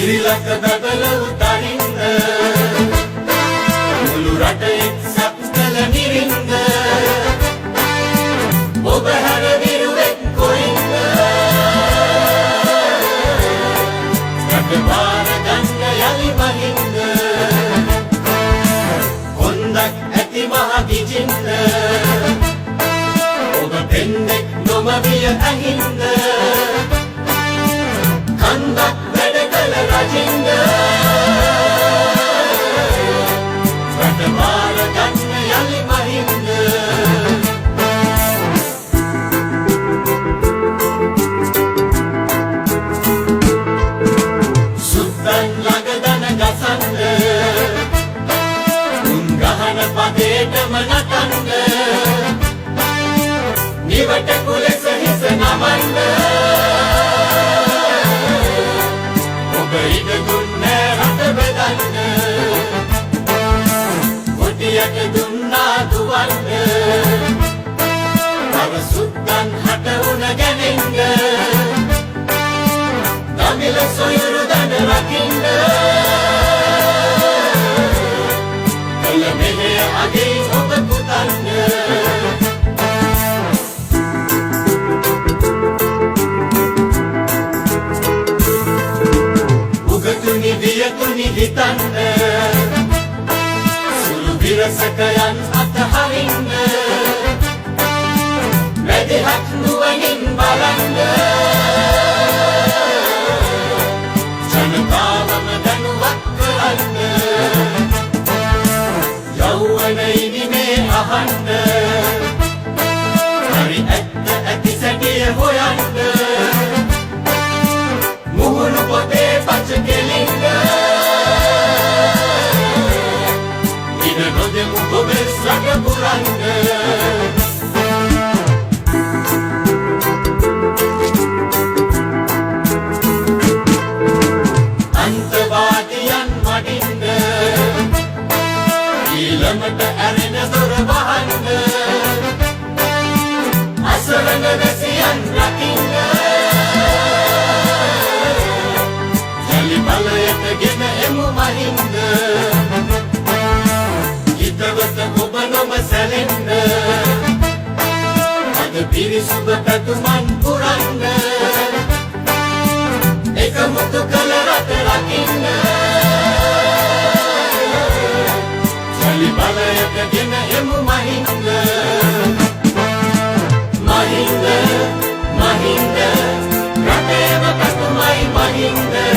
සිරිලක බබල උතරින්ද මුළු රට එක්සත් කළ නිරින්ද ඔබ හැර විරුවෙක් කොයින්ද රට බාර ගන්න යලි මහින්ද කොන්දක් ඇති මහ ගිජින්ද ඔබ පෙන්නෙක් නොමවිය ඇහින්ද කන්දක් වැඩ කළ රජින්ද රට බාර ගන්න යලි මහින්ද සුද්දන් ළඟ දන ගසන්ද උන් ගහන පදේටම නටන්ද නිවට කුලෙස හිස නමන්ද ඔබ ඉඩ දුන්නේ රට බෙදන්න කොටියට දුන්නා දුවන්න තව සුද්දන් හට උණ ගැනෙන්න දමිල සොයුරු දන රකින්න කළ මෙහෙය අගේ ඔබ පුතන්න වියතුනි හිතන්න සුළු විරසකයන් අතහරින්න මැදිහත් නුවණින් බලන්න ජනතාවම දැනුවත් කරන්න යෞවන ඉනිමේ අහන්න හරි ඇත්ත ඇති සැටිය හොයන්න මුහුණු පොතේ පච කෙලින්න ඉන නොදෙමු ගොබෙස් රට පුරන්න අන්තවාදියන් වඩින්න ඊළමට ඇරෙන දොර වහන්න අසරණ වැසියන් රකින්න බලයට ගෙන එමු මහින්ද හිතවත ඔබ නොම සැලෙන්න අද පිරිසුබ පැතුමන් පුරන්න එකමුතු කළ රට රකින්න ජලි බලයට ගෙන එමු මහින්ද මහින්ද මහින්ද රටේම පැතුමයි මහින්ද